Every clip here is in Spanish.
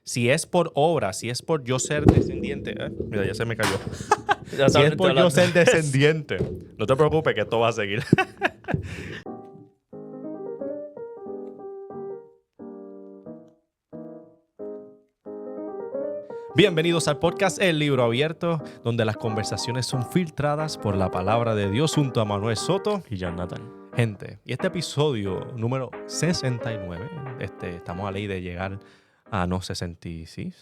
Si es por obra, si es por yo ser descendiente, mira, ya se me cayó. Ya Si sabes, es por yo ser descendiente, no te preocupes que esto va a seguir. Bienvenidos al podcast El Libro Abierto, donde las conversaciones son filtradas por la palabra de Dios junto a Manuel Soto y Jonathan. Gente, y este episodio número 69, estamos a ley de llegar a 69.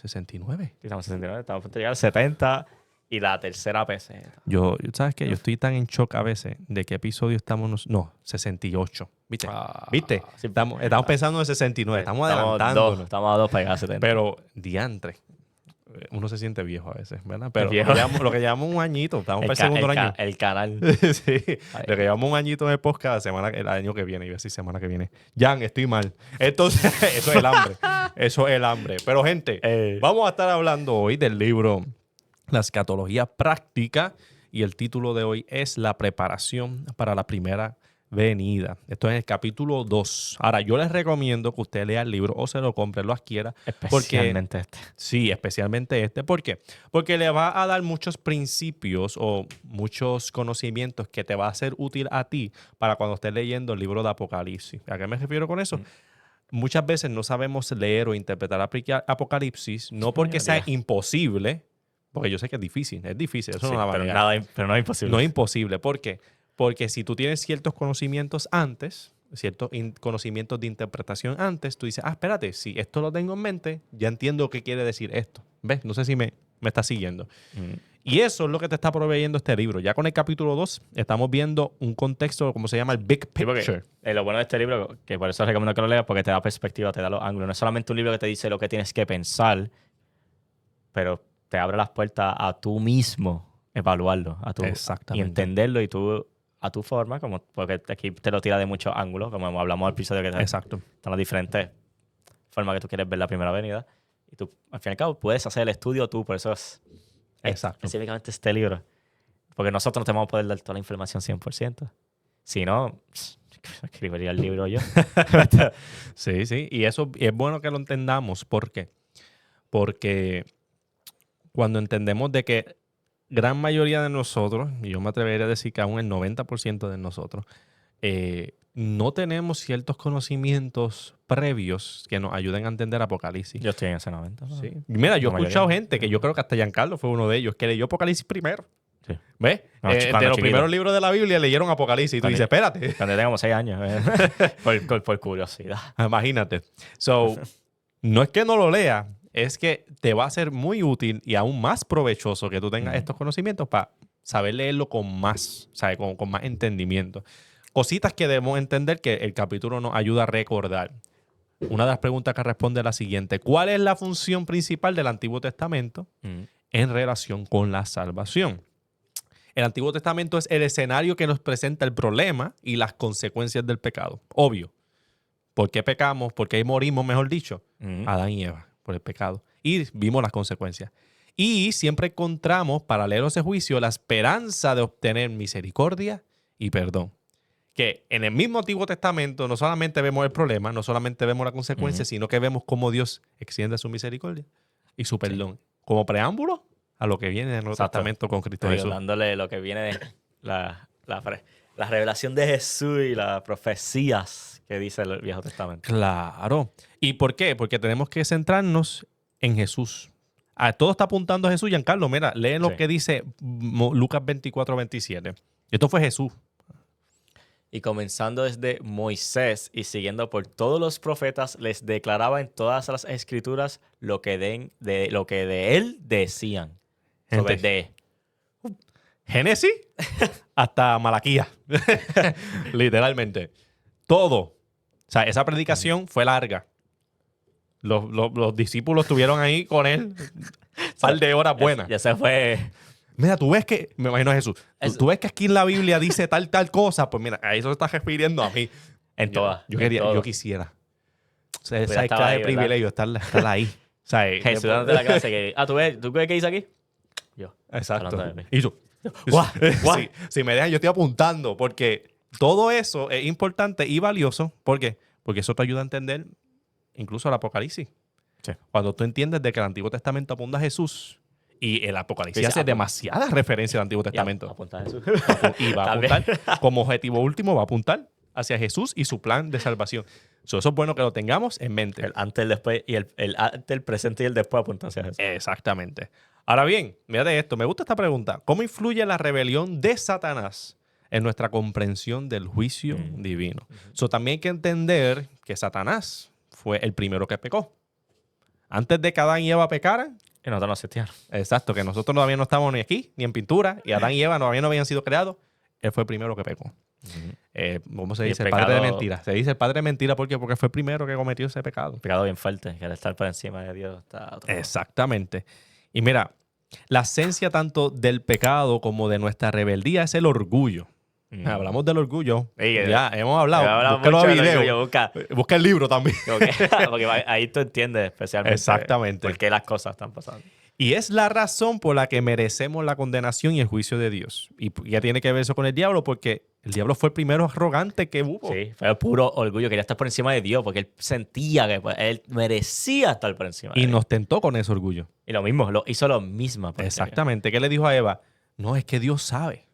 Estamos en 69, estamos a punto de llegar al 70 y la tercera peseta. ¿Sabes qué? Yo estoy tan en shock a veces de qué episodio estamos. No, 68. ¿Viste? ¿Viste? Sí, Estamos pensando en 69, estamos adelantándonos. Estamos a dos para llegar a 70. Pero, diantre, uno se siente viejo a veces, ¿verdad? Pero viejo. lo que llevamos un añito, estamos para el segundo año. El canal. Sí, lo que llevamos un añito en el podcast el año que viene, iba a decir semana que viene. Jan, estoy mal. Entonces, eso es el hambre. Eso es el hambre. Pero, gente, vamos a estar hablando hoy del libro La Escatología Práctica y el título de hoy es La preparación para la primera venida. Esto es el capítulo 2. Ahora, yo les recomiendo que usted lea el libro o se lo compre, lo adquiera. Especialmente este. Sí, especialmente este. ¿Por qué? Porque le va a dar muchos principios o muchos conocimientos que te va a ser útil a ti para cuando estés leyendo el libro de Apocalipsis. ¿A qué me refiero con eso? Muchas veces no sabemos leer o interpretar Apocalipsis, no porque sea imposible, porque yo sé que es difícil, eso Sí, no va a negar. pero no es imposible. No es imposible. ¿Por qué? Porque si tú tienes ciertos conocimientos antes, ciertos conocimientos de interpretación antes, tú dices, espérate, si esto lo tengo en mente, ya entiendo qué quiere decir esto. ¿Ves? No sé si me estás siguiendo. Y eso es lo que te está proveyendo este libro. Ya con el capítulo 2 estamos viendo un contexto, como se llama el Big Picture. Lo bueno de este libro, que por eso recomiendo que lo leas, porque te da perspectiva, te da los ángulos. No es solamente un libro que te dice lo que tienes que pensar, pero te abre las puertas a tú mismo evaluarlo, y entenderlo y tú a tu forma, porque aquí te lo tira de muchos ángulos, como hablamos al episodio que están las diferentes formas que tú quieres ver la primera venida. Y tú, al fin y al cabo, puedes hacer el estudio tú, por eso es específicamente este libro. Porque nosotros no te vamos a poder dar toda la información 100%. Si no, escribiría el libro yo. Sí, sí. Y eso es bueno que lo entendamos. ¿Por qué? Porque cuando entendemos de que gran mayoría de nosotros, y yo me atrevería a decir que aún el 90% de nosotros, no tenemos ciertos conocimientos previos que nos ayuden a entender Apocalipsis. Yo estoy en ese 90. Sí. Mira, yo he escuchado gente que yo creo que hasta Giancarlo fue uno de ellos, que leyó Apocalipsis primero. Sí. ¿Ves? De los primeros libros de la Biblia leyeron Apocalipsis y tú dices, espérate. Cuando tengamos 6 años. por curiosidad. Imagínate. So, no es que no lo lea, es que te va a ser muy útil y aún más provechoso que tú tengas estos conocimientos para saber leerlo con más, ¿sabes? Con más entendimiento. Cositas que debemos entender que el capítulo nos ayuda a recordar. Una de las preguntas que responde es la siguiente. ¿Cuál es la función principal del Antiguo Testamento en relación con la salvación? El Antiguo Testamento es el escenario que nos presenta el problema y las consecuencias del pecado. Obvio. ¿Por qué pecamos? ¿Por qué morimos, mejor dicho? Adán y Eva, por el pecado. Y vimos las consecuencias. Y siempre encontramos, paralelo a ese juicio, la esperanza de obtener misericordia y perdón. Que en el mismo Antiguo Testamento no solamente vemos el problema, no solamente vemos la consecuencia, sino que vemos cómo Dios extiende su misericordia y su perdón. Como preámbulo a lo que viene en el Nuevo Testamento con Cristo Jesús. Dándole lo que viene de la revelación de Jesús y las profecías que dice el Viejo Testamento. Claro. ¿Y por qué? Porque tenemos que centrarnos en Jesús. Todo está apuntando a Jesús. Giancarlo, mira, lee lo que dice Lucas 24:27. Esto fue Jesús. Y comenzando desde Moisés y siguiendo por todos los profetas, les declaraba en todas las escrituras lo que de él decían. Sobre de Génesis hasta Malaquías. Literalmente. Todo. O sea, esa predicación fue larga. Los discípulos estuvieron ahí con él un par de horas buenas. Ya se fue. Mira, tú ves que, me imagino a Jesús, tú ves que aquí en la Biblia dice tal cosa, pues mira, a eso se está refiriendo a mí. Yo quisiera. O sea, esa escala de privilegio, estar ahí. O sea, Jesús dándote la clase que, ¿tú ves qué dice aquí? Yo. Exacto. Y tú. Si me dejan, yo estoy apuntando, porque todo eso es importante y valioso. ¿Por qué? Porque eso te ayuda a entender incluso el Apocalipsis. Sí. Cuando tú entiendes de que el Antiguo Testamento apunta a Jesús y el Apocalipsis Sí, hace demasiadas referencias al Antiguo Testamento. Apunta a Jesús. Y va a apuntar, como objetivo último, va a apuntar hacia Jesús y su plan de salvación. Eso es bueno que lo tengamos en mente. El antes, el después, y el antes, el presente y el después apunta hacia Jesús. Exactamente. Ahora bien, mírate esto. Me gusta esta pregunta. ¿Cómo influye la rebelión de Satanás en nuestra comprensión del juicio divino? So, también hay que entender que Satanás fue el primero que pecó. Antes de que Adán y Eva pecaran, Y nosotros no existíamos. exacto, que nosotros todavía no estábamos ni aquí, ni en pintura, y Adán y Eva todavía no habían sido creados, él fue el primero que pecó. ¿Cómo se Y dice? el El padre de pecado- mentira. Se dice el padre de mentira ¿por qué? Porque fue el primero que cometió ese pecado. Un pecado bien fuerte, que al estar por encima de Dios está otro. Exactamente. Y mira, la esencia tanto del pecado como de nuestra rebeldía es el orgullo. Hablamos del orgullo. Sí, ya hemos hablado. Hablamos Búscalo mucho a del video. orgullo, busca. Busca el libro también. Porque ahí tú entiendes especialmente Exactamente. por qué las cosas están pasando. Y es la razón por la que merecemos la condenación y el juicio de Dios. Y ya tiene que ver eso con el diablo, porque el diablo fue el primero arrogante que hubo. Sí, fue puro orgullo. Quería estar por encima de Dios porque él sentía que pues, él merecía estar por encima de Y Dios. nos tentó con ese orgullo. Y lo mismo, hizo lo mismo. porquería. Exactamente. ¿Qué le dijo a Eva? No, es que Dios sabe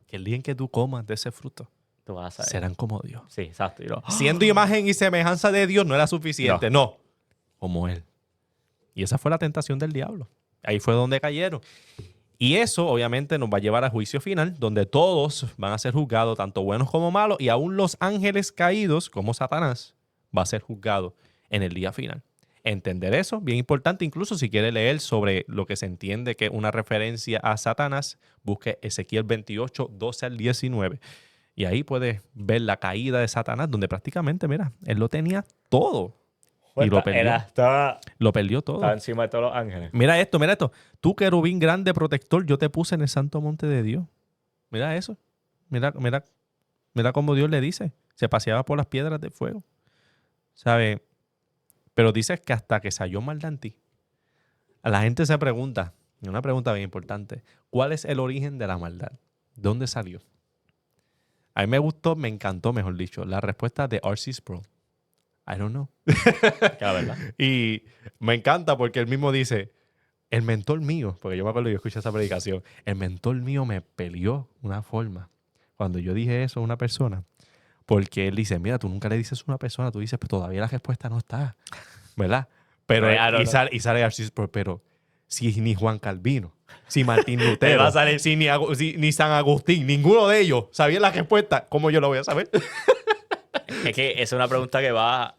que el día en que tú comas de ese fruto, Tú vas a saber. serán como Dios. Sí, exacto. Y lo- Siendo imagen y semejanza de Dios no era suficiente. No. Como Él. Y esa fue la tentación del diablo. Ahí fue donde cayeron. Y eso obviamente nos va a llevar al juicio final, donde todos van a ser juzgados, tanto buenos como malos, y aún los ángeles caídos, como Satanás, va a ser juzgado en el día final. Entender eso, bien importante, incluso si quiere leer sobre lo que se entiende que es una referencia a Satanás, busque Ezequiel 28, 12 al 19. Y ahí puedes ver la caída de Satanás, donde prácticamente, mira, él lo tenía todo. Y lo perdió. Estaba Lo perdió todo. encima de todos los ángeles. Mira esto, mira esto. Tú, querubín grande protector, yo te puse en el santo monte de Dios. Mira eso. Mira cómo Dios le dice. Se paseaba por las piedras de fuego. ¿Sabe? Pero dices que hasta que se halló maldad en ti. A la gente se pregunta, y una pregunta bien importante, ¿cuál es el origen de la maldad? ¿Dónde salió? A mí me gustó, me encantó, mejor dicho, la respuesta de R.C. Sproul. I don't know. La verdad. Y me encanta porque él mismo dice, el mentor mío, porque yo me acuerdo, yo escuché esa predicación, el mentor mío me peleó una forma cuando yo dije eso a una persona, porque él dice, mira, tú nunca le dices a una persona, tú dices, pero todavía la respuesta no está, ¿verdad? Pero Claro, y sale Arcis, pero si ni Juan Calvino, si Martín Él va Lutero, a salir- ni San Agustín, ninguno de ellos sabía la respuesta, ¿cómo yo lo voy a saber? Es que esa es una pregunta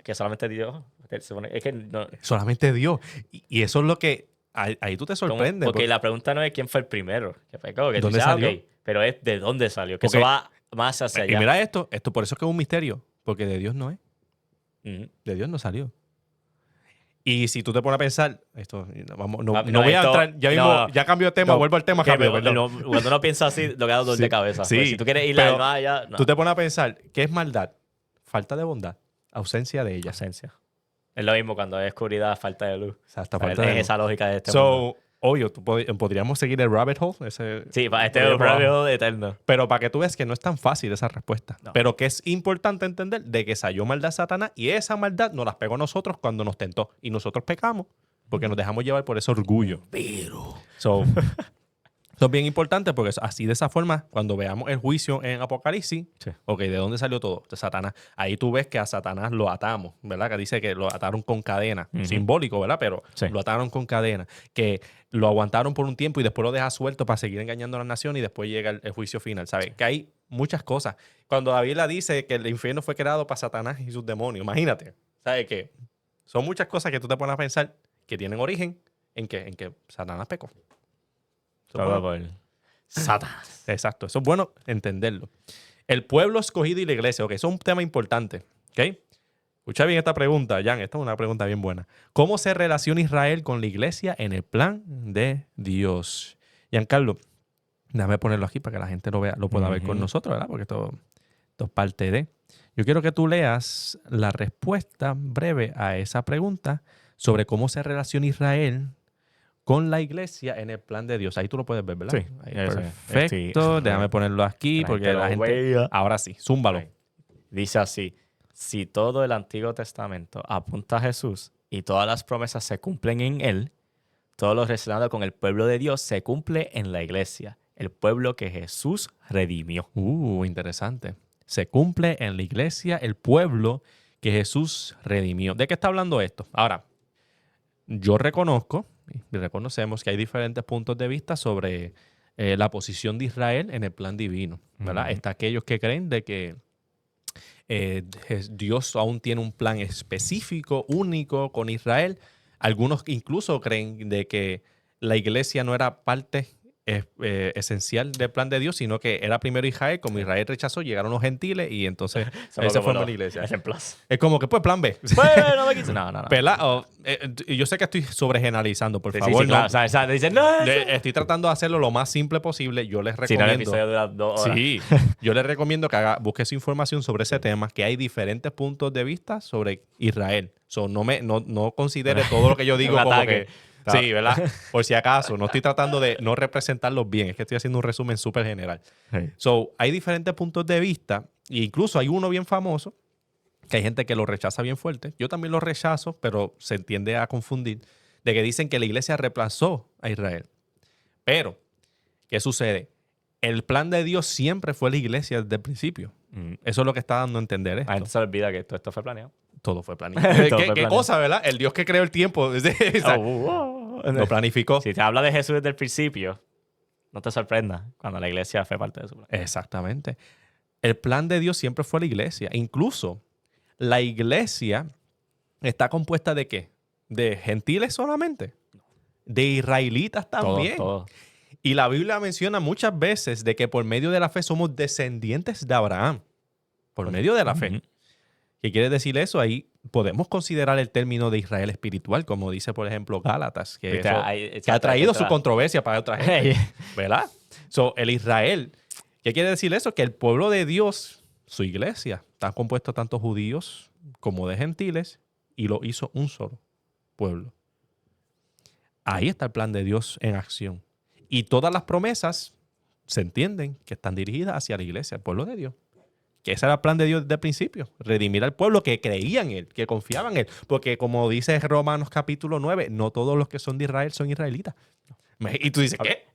que solamente Dios. Es que no, Solamente Dios. Y eso es lo que, ahí tú te sorprendes. porque la pregunta no es quién fue el primero que pecó. Que tú ¿Dónde dices, salió? ok, pero es de dónde salió. Que Porque- eso va más hacia Y allá. mira esto por eso es que es un misterio, porque de Dios no es, Ujú. de Dios no salió. Y si tú te pones a pensar, esto, vamos, no, No, no voy a esto- entrar, ya mismo, no, ya cambio de tema, No, vuelvo al tema que rápido, me- perdón. no, cuando uno piensa así, lo que da dolor Sí, de cabeza. sí, Pues si tú quieres ir pero más allá, no. Tú te pones a pensar, ¿qué es maldad? Falta de bondad, ausencia de ella. Ausencia. Es lo mismo cuando hay oscuridad, falta de luz. O sea, hasta O sea, falta es de luz. esa lógica de este mundo. So, obvio, podríamos seguir el rabbit hole. Sí, para este podríamos- propio eterno. Pero para que tú veas que no es tan fácil esa respuesta. No. Pero que es importante entender de que salió maldad Satanás y esa maldad nos las pegó a nosotros cuando nos tentó. Y nosotros pecamos porque nos dejamos llevar por ese orgullo. Pero. Eso es bien importante porque así de esa forma, cuando veamos el juicio en Apocalipsis, Sí. ok, ¿de dónde salió todo? De Satanás. Ahí tú ves que a Satanás lo atamos, ¿verdad? Que dice que lo ataron con cadena. Ujú. Simbólico, ¿verdad? Pero Sí. lo ataron con cadena. Que lo aguantaron por un tiempo y después lo deja suelto para seguir engañando a la nación y después llega el juicio final, ¿sabes? Que hay muchas cosas. Cuando David la dice que el infierno fue creado para Satanás y sus demonios, imagínate. ¿Sabes qué? Son muchas cosas que tú te pones a pensar que tienen origen en que Satanás pecó. Eso es Todo bueno. por Satanás. Exacto, eso es bueno entenderlo. El pueblo escogido y la iglesia, ok, eso es un tema importante, ¿ok? Escucha bien esta pregunta, Jan, esta es una pregunta bien buena. ¿Cómo se relaciona Israel con la iglesia en el plan de Dios? Giancarlo, déjame ponerlo aquí para que la gente lo vea, lo pueda ver con Ujú. nosotros, ¿verdad? Porque esto es parte de... Yo quiero que tú leas la respuesta breve a esa pregunta sobre cómo se relaciona Israel con la iglesia en el plan de Dios. Ahí tú lo puedes ver, ¿verdad? Sí, Ahí, eso es. perfecto. Sí. Déjame ponerlo aquí porque la gente... vea. Ahora sí, zúmbalo. Dice así: si todo el Antiguo Testamento apunta a Jesús, y todas las promesas se cumplen en Él, todo lo relacionado con el pueblo de Dios se cumple en la iglesia, el pueblo que Jesús redimió. Interesante. Se cumple en la iglesia el pueblo que Jesús redimió. ¿De qué está hablando esto? Ahora, yo reconozco y reconocemos que hay diferentes puntos de vista sobre la posición de Israel en el plan divino, ¿verdad? Ujú. Está aquellos que creen de que Dios aún tiene un plan específico, único con Israel. Algunos incluso creen de que la iglesia no era parte esencial del plan de Dios, sino que era primero Israel. Como Israel rechazó, llegaron los gentiles y entonces ahí se formó la iglesia. Ejemplos. Es como que, pues, plan B. Bueno, me quise. No. Pelado. Yo sé que estoy sobregeneralizando, por Sí, favor. sí, claro. No. O sea, dicen, no, Estoy tratando de hacerlo lo más simple posible. Yo les si no, el recomiendo. episodio dura 2 horas. Sí, yo les recomiendo que busque su información sobre ese tema, que hay diferentes puntos de vista sobre Israel. So, no considere todo lo que yo digo Un como ataque. que... Sí, ¿verdad? Por si acaso, no estoy tratando de no representarlos bien, es que estoy haciendo un resumen súper general. Sí. So, hay diferentes puntos de vista, e incluso hay uno bien famoso, que hay gente que lo rechaza bien fuerte. Yo también lo rechazo, pero se tiende a confundir, de que dicen que la iglesia reemplazó a Israel. Pero, ¿qué sucede? El plan de Dios siempre fue la iglesia desde el principio. Eso es lo que está dando a entender esto. La gente se olvida que todo esto fue planeado. Todo fue planificado. ¿Qué planeado. cosa, verdad? El Dios que creó el tiempo o sea, lo planificó. Si te habla de Jesús desde el principio, no te sorprendas cuando la iglesia fue parte de su plan. Exactamente. El plan de Dios siempre fue la iglesia. Incluso la iglesia está compuesta ¿de qué? ¿De gentiles solamente? De israelitas también. Todo. Y la Biblia menciona muchas veces de que por medio de la fe somos descendientes de Abraham. Por medio de la fe. Ujú. ¿Qué quiere decir eso? Ahí podemos considerar el término de Israel espiritual, como dice, por ejemplo, Gálatas, que, Viste, eso- ahí- que ha traído su otra- controversia para otra gente, ¿verdad? So, el Israel, ¿qué quiere decir eso? Que el pueblo de Dios, su iglesia, está compuesto tanto judíos como de gentiles y lo hizo un solo pueblo. Ahí está el plan de Dios en acción. Y todas las promesas se entienden que están dirigidas hacia la iglesia, el pueblo de Dios. Que ese era el plan de Dios desde el principio. Redimir al pueblo que creía en Él, que confiaba en Él. Porque como dice Romanos capítulo 9, no todos los que son de Israel son israelitas. Y tú dices, ¿qué?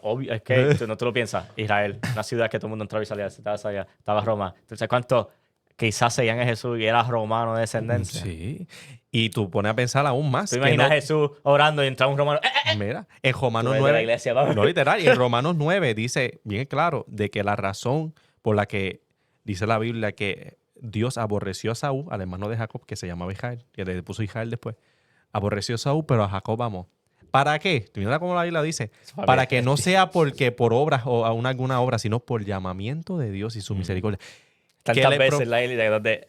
Obvio, es que tú no te lo piensas. Israel, una ciudad que todo el mundo entraba y salía, estaba Roma. Entonces, ¿cuántos quizás seguían a Jesús y era romano de descendencia? Sí. Y tú pones a pensar aún más. Tú que imaginas no- a Jesús orando y entraba un romano. Mira, en Tú Romanos eres de la 9, iglesia, vamos. no literal, y en Romanos 9 dice bien claro de que la razón por la que dice la Biblia que Dios aborreció a Saúl, al hermano de Jacob, que se llamaba Israel, que le puso Israel después, aborreció a Saúl, pero a Jacob amó. ¿Para qué? Mira cómo la Biblia dice. Para que no sea porque por obras o aún alguna obra, sino por llamamiento de Dios y su misericordia. Tantas le veces pro- en la Biblia donde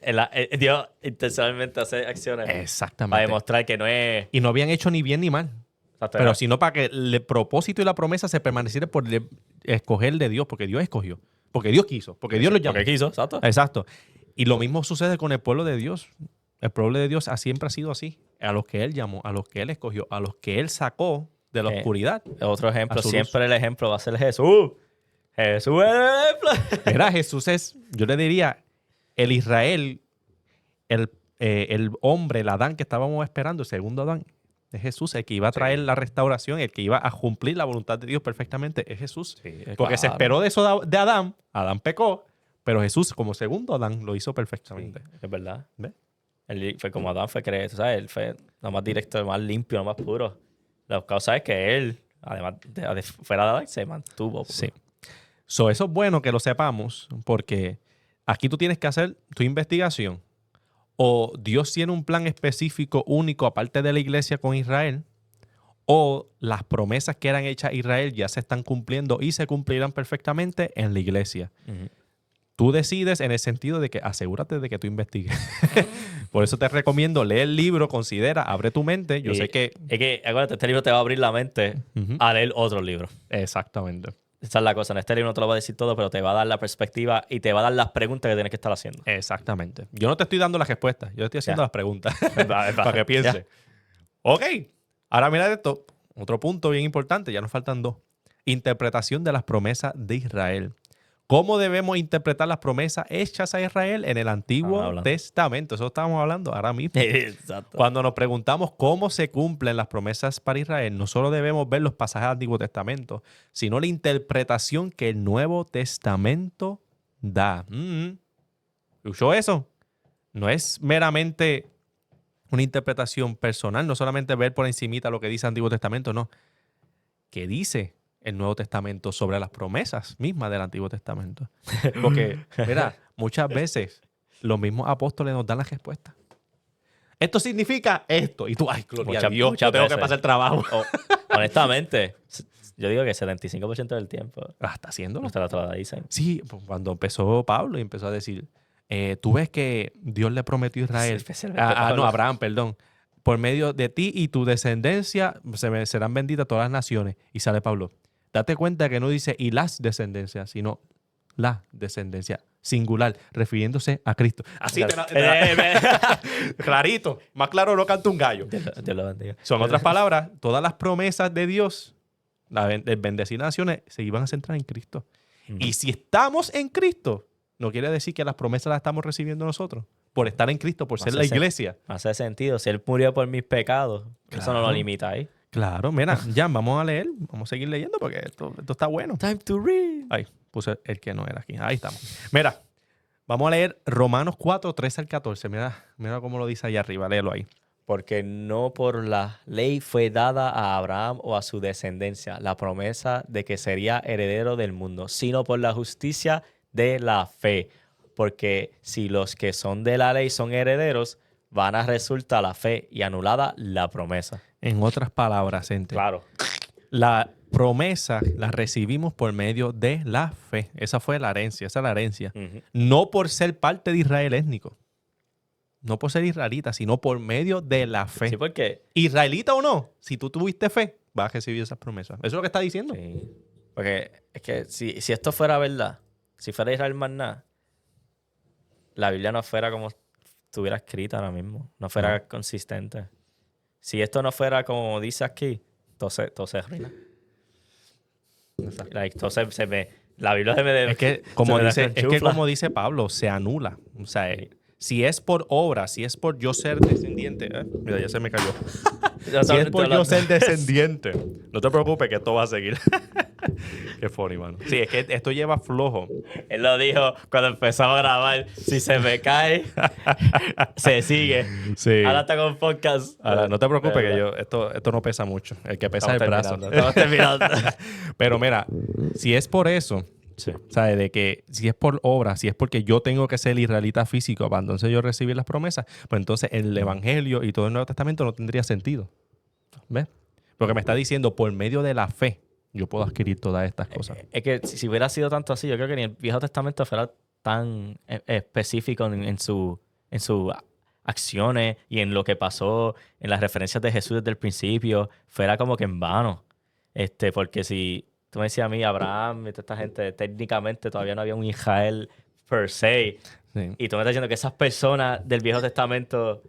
Dios intencionalmente hace acciones para Exactamente. demostrar que no es... Y no habían hecho ni bien ni mal. Exacto, Pero sino para que el propósito y la promesa se permaneciera por escoger de Dios, porque Dios escogió, porque Dios quiso, porque Dios lo llamó. Porque quiso, exacto. Exacto. Y lo mismo sucede con el pueblo de Dios. El pueblo de Dios siempre ha sido así. A los que Él llamó, a los que Él escogió, a los que Él sacó de la oscuridad. Otro ejemplo, A su siempre el ejemplo va a ser Jesús. Jesús es el ejemplo. Mira, Jesús es, yo le diría, el Israel, el hombre, el Adán que estábamos esperando, el segundo Adán, es Jesús, el que iba a traer la restauración, el que iba a cumplir la voluntad de Dios perfectamente, es Jesús. Porque se esperó de eso de Adán, Adán pecó, pero Jesús como segundo Adán lo hizo perfectamente. Es verdad. ¿Ves? Él fue como Adán fue creído, ¿sabes? Él fue lo más directo, lo más limpio, lo más puro. La causa es que él, además fuera de Adán, se mantuvo. Sí. So, eso es bueno que lo sepamos, porque aquí tú tienes que hacer tu investigación. O Dios tiene un plan específico, único, aparte de la iglesia con Israel, o las promesas que eran hechas a Israel ya se están cumpliendo y se cumplirán perfectamente en la iglesia. Ujú. Tú decides en el sentido de que asegúrate de que tú investigues. Por eso te recomiendo, lee el libro, considera, abre tu mente. Yo Y sé que... Es que, acuérdate, este libro te va a abrir la mente Ujú. a leer otros libros. Exactamente. Esa es la cosa. En este libro no te lo va a decir todo, pero te va a dar la perspectiva y te va a dar las preguntas que tienes que estar haciendo. Exactamente. Yo no te estoy dando las respuestas, yo te estoy haciendo Ya. las preguntas verdad. para que pienses. Ok, ahora mira esto. Otro punto bien importante, ya nos faltan dos. Interpretación de las promesas de Israel. ¿Cómo debemos interpretar las promesas hechas a Israel en el Antiguo Testamento? Eso estábamos hablando ahora mismo. Exacto. Cuando nos preguntamos cómo se cumplen las promesas para Israel, no solo debemos ver los pasajes del Antiguo Testamento, sino la interpretación que el Nuevo Testamento da. ¿Escuchó eso? No es meramente una interpretación personal, no solamente ver por encimita lo que dice el Antiguo Testamento, no. ¿Qué dice el Nuevo Testamento sobre las promesas mismas del Antiguo Testamento? Porque, mira, muchas veces los mismos apóstoles nos dan la respuesta. Esto significa esto. Y tú, ay, gloria a Dios, yo tengo que pasar el trabajo. Honestamente, yo digo que 75% del tiempo. Está haciéndolo. Te lo dicen. Sí, cuando empezó Pablo y empezó a decir, tú ves que Dios le prometió a Israel, Abraham, perdón, por medio de ti y tu descendencia serán benditas todas las naciones. Y sale Pablo. Date cuenta que no dice y las descendencias, sino la descendencia, singular, refiriéndose a Cristo. Así clarito, más claro no canta un gallo. Dios lo bendiga. Son otras palabras, todas las promesas de Dios, de bendecir naciones, se iban a centrar en Cristo. Y si estamos en Cristo, no quiere decir que las promesas las estamos recibiendo nosotros. Por estar en Cristo, por ser la iglesia. Hace sentido. Si Él murió por mis pecados, claro. Eso no lo limita ahí. Claro, mira, Jan, vamos a leer. Vamos a seguir leyendo porque esto está bueno. Time to read. Ay, puse el que no era aquí. Ahí estamos. Mira, vamos a leer Romanos 4, 13 al 14. Mira cómo lo dice ahí arriba. Léelo ahí. Porque no por la ley fue dada a Abraham o a su descendencia la promesa de que sería heredero del mundo, sino por la justicia de la fe. Porque si los que son de la ley son herederos, van a resultar la fe y anulada la promesa. En otras palabras, gente. Claro. La promesa la recibimos por medio de la fe. Esa fue la herencia, esa es la herencia. No por ser parte de Israel étnico. No por ser israelita, sino por medio de la fe. Sí, porque... Israelita o no, si tú tuviste fe, vas a recibir esas promesas. Eso es lo que está diciendo. Sí. Porque es que si esto fuera verdad, si fuera Israel más nada, la Biblia no fuera como estuviera escrita ahora mismo. No fuera consistente. Si esto no fuera como dice aquí, todo se arruina. Entonces la Biblia se me... Es que como dice Pablo, se anula. O sea, si es por obra, si es por yo ser descendiente... mira, ya se me cayó. Si es por yo ser descendiente, no te preocupes que esto va a seguir. Qué funny, mano. Sí, es que esto lleva flojo. Él lo dijo cuando empezó a grabar. Si se me cae, se sigue. Sí. Ahora está con podcast. Ahora, no te preocupes que esto no pesa mucho. El que pesa es el brazo. Estamos terminando. Pero mira, si es por eso... Sí. ¿Sabes? De que si es por obra, si es porque yo tengo que ser israelita físico para entonces yo recibir las promesas, pues entonces el Evangelio y todo el Nuevo Testamento no tendría sentido. ¿Ves? Porque me está diciendo por medio de la fe yo puedo adquirir todas estas cosas. Es que si hubiera sido tanto así, yo creo que ni el Viejo Testamento fuera tan específico en sus acciones y en lo que pasó, en las referencias de Jesús desde el principio, fuera como que en vano. Porque si... Tú me decías a mí, Abraham, esta gente, técnicamente todavía no había un Israel per se. Sí. Y tú me estás diciendo que esas personas del Viejo Testamento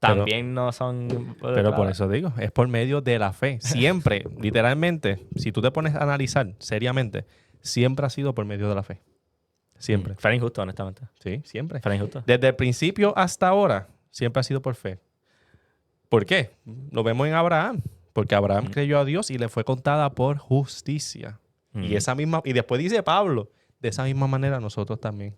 también no son... Pero por eso digo, es por medio de la fe. Siempre, literalmente, si tú te pones a analizar seriamente, siempre ha sido por medio de la fe. Siempre. Fuera injusto, honestamente. Sí, siempre. Fuera injusto. Desde el principio hasta ahora, siempre ha sido por fe. ¿Por qué? Lo vemos en Abraham. Porque Abraham creyó a Dios y le fue contada por justicia. Y después dice Pablo, de esa misma manera nosotros también.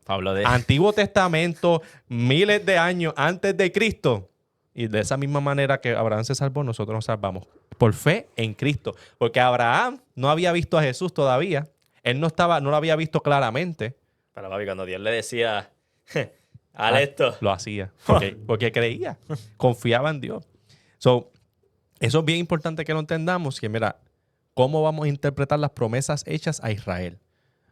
Pablo de... Antiguo Testamento, miles de años antes de Cristo. Y de esa misma manera que Abraham se salvó, nosotros nos salvamos. Por fe en Cristo. Porque Abraham no había visto a Jesús todavía. Él no lo había visto claramente. Pero papi, cuando Dios le decía, haz esto. Lo hacía. Porque creía. Confiaba en Dios. Eso es bien importante que lo entendamos, que mira, ¿cómo vamos a interpretar las promesas hechas a Israel?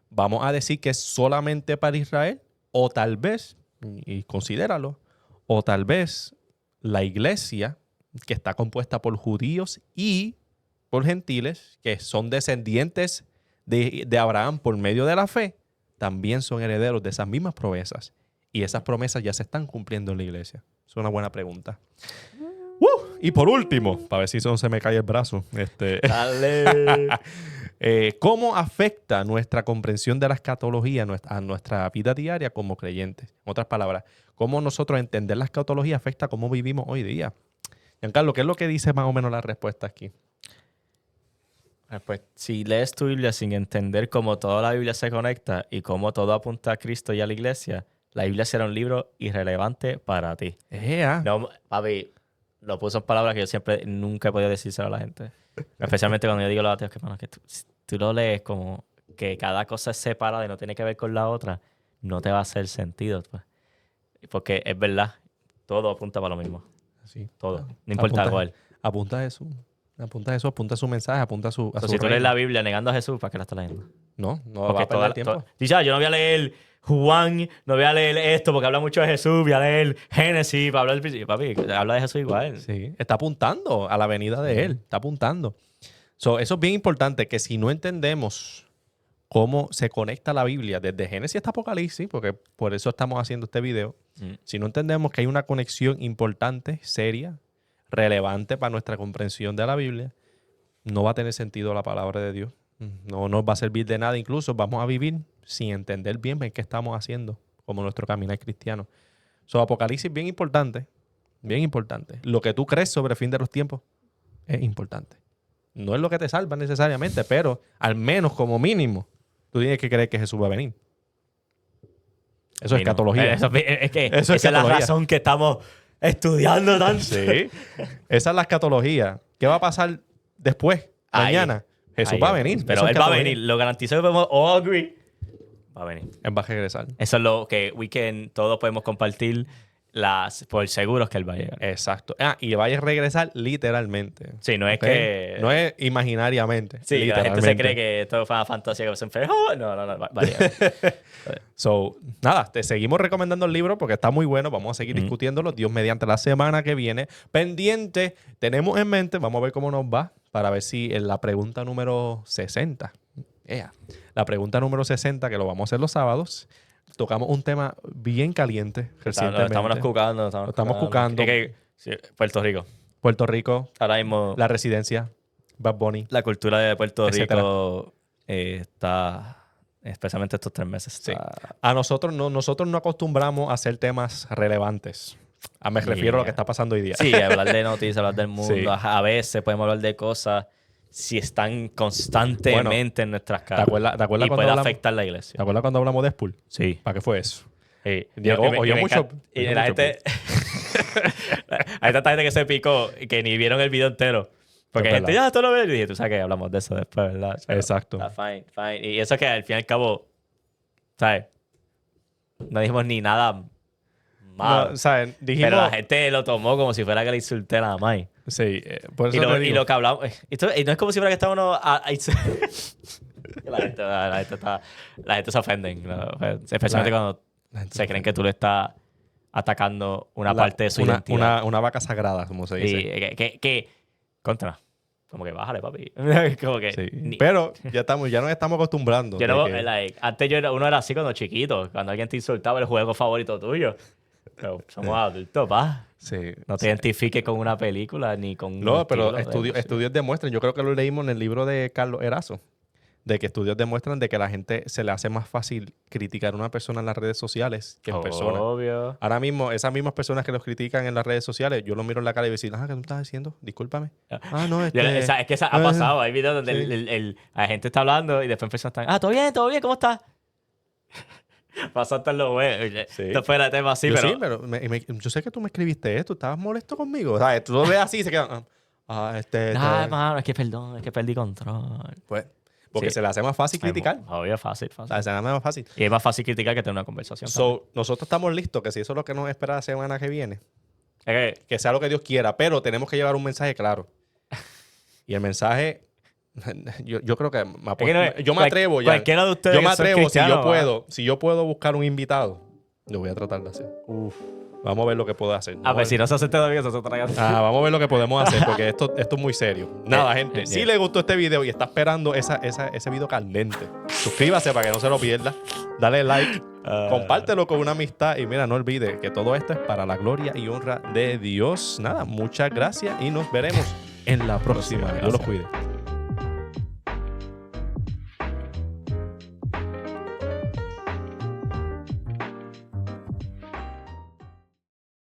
¿Vamos a decir que es solamente para Israel? O tal vez, y considéralo, o tal vez la iglesia, que está compuesta por judíos y por gentiles, que son descendientes de Abraham por medio de la fe, también son herederos de esas mismas promesas. Y esas promesas ya se están cumpliendo en la iglesia. Es una buena pregunta. Y por último, para ver si no se me cae el brazo, Dale. ¿Cómo afecta nuestra comprensión de la escatología a nuestra vida diaria como creyentes? En otras palabras, ¿cómo nosotros entender la escatología afecta cómo vivimos hoy día? Giancarlo, ¿qué es lo que dice más o menos la respuesta aquí? Pues si lees tu Biblia sin entender cómo toda la Biblia se conecta y cómo todo apunta a Cristo y a la iglesia, la Biblia será un libro irrelevante para ti. No, papi, lo puso en palabras que yo siempre, nunca he podido decírselo a la gente. Especialmente cuando yo digo a los ateos que, bueno, que tú lo lees como que cada cosa es separada y no tiene que ver con la otra, no te va a hacer sentido. Pues. Porque es verdad, todo apunta para lo mismo. Sí. Todo, no importa cuál. Apunta a Jesús. Apunta su mensaje, apunta a su Si tú lees la Biblia negando a Jesús, ¿para qué la estás leyendo? No va a perder tiempo. Dice, yo no voy a leer Juan, no voy a leer esto porque habla mucho de Jesús, voy a leer Génesis para hablar del principio. Papi, habla de Jesús igual. Sí, está apuntando a la venida de Él, está apuntando. Eso es bien importante, que si no entendemos cómo se conecta la Biblia desde Génesis hasta Apocalipsis, porque por eso estamos haciendo este video, si no entendemos que hay una conexión importante, seria, relevante para nuestra comprensión de la Biblia, no va a tener sentido la palabra de Dios. No nos va a servir de nada. Incluso vamos a vivir sin entender bien qué estamos haciendo como nuestro caminar cristiano. Apocalipsis bien importante, bien importante. Lo que tú crees sobre el fin de los tiempos es importante. No es lo que te salva necesariamente, pero al menos como mínimo tú tienes que creer que Jesús va a venir. Eso es escatología. Esa es la razón que estamos estudiando tanto. Sí. Esa es la escatología. ¿Qué va a pasar después? Mañana. Jesús va a venir. Pero Él va a venir. Lo garantizo que podemos all agree. Va a venir. Él va a regresar. Eso es lo que todos podemos compartir por seguros que Él va a llegar. Exacto. Y va a regresar literalmente. Sí, no es que... No es imaginariamente. Sí, la gente se cree que esto fue una fantasía que se enfermó. No, va a llegar. Nada, te seguimos recomendando el libro porque está muy bueno. Vamos a seguir discutiéndolo. Dios mediante la semana que viene. Pendiente, tenemos en mente, vamos a ver cómo nos va, para ver si en la pregunta número 60, la pregunta número 60, que lo vamos a hacer los sábados, tocamos un tema bien caliente recientemente. Estamos cucando. Sí, Puerto Rico. Ahora mismo. La residencia. Bad Bunny. La cultura de Puerto Rico está... Especialmente estos 3 meses. Sí. A nosotros no acostumbramos a hacer temas relevantes. Me refiero a lo que está pasando hoy día. Sí, hablar de noticias, hablar del mundo. Sí. A veces podemos hablar de cosas si están constantemente en nuestras caras. ¿Te acuerdas y puede afectar la iglesia. ¿Te acuerdas cuando hablamos de Deadpool? Sí. ¿Para qué fue eso? Sí. Oyó mucho. Y la gente... Hay tanta gente que se picó y que ni vieron el video entero. Porque la gente ya esto lo ve. Y dije, tú sabes que hablamos de eso después, ¿verdad? Pero, exacto. Fine. Y eso que al fin y al cabo, ¿sabes? No dijimos ni nada malo. No, ¿sabes? Dijimos... Pero la gente lo tomó como si fuera que le insulté nada más. Sí, por eso y lo que hablamos... Y no es como si fuera que estábamos... la gente se ofende. ¿No? Especialmente cuando se creen que tú le estás atacando una parte de su identidad. Una vaca sagrada, como se dice. Que contra. Como que bájale, papi. Como que, sí. Pero ya nos estamos acostumbrando. Antes uno era así cuando chiquito. Cuando alguien te insultaba el juego favorito tuyo. Pero somos adultos, pa. Sí. No te identifiques con una película ni con... No, pero estudios demuestran. Yo creo que lo leímos en el libro de Carlos Erazo. De que estudios demuestran de que a la gente se le hace más fácil criticar a una persona en las redes sociales que en persona. Obvio. Ahora mismo, esas mismas personas que los critican en las redes sociales, yo los miro en la cara y digo, ¿qué tú estás diciendo? Discúlpame. No, es que ha pasado. Hay videos donde la gente está hablando y después empiezan a estar, todo bien, ¿cómo estás? Pasaste en los web. Sí. Esto fuera de tema así, pero... Sí, pero yo sé que tú me escribiste esto. ¿Estabas molesto conmigo? ¿Sabes? Tú lo ves así y se quedan... mano, es que perdí control. Pues... Porque se le hace más fácil criticar. Obvio, fácil. Se le hace más fácil. Y es más fácil criticar que tener una conversación. Nosotros estamos listos, que si eso es lo que nos espera la semana que viene, que sea lo que Dios quiera, pero tenemos que llevar un mensaje claro. Y el mensaje, yo creo que... yo me atrevo ya. Cualquiera de ustedes. Yo me atrevo, si yo puedo buscar un invitado, lo voy a tratar de hacer. Vamos a ver lo que puedo hacer. Si no se hace todavía, se traiga. Vamos a ver lo que podemos hacer, porque esto es muy serio. Nada, gente. Si le gustó este video y está esperando ese video candente, suscríbase para que no se lo pierda. Dale like. Compártelo con una amistad. Y mira, no olvide que todo esto es para la gloria y honra de Dios. Nada, muchas gracias y nos veremos en la próxima. Dios los cuide.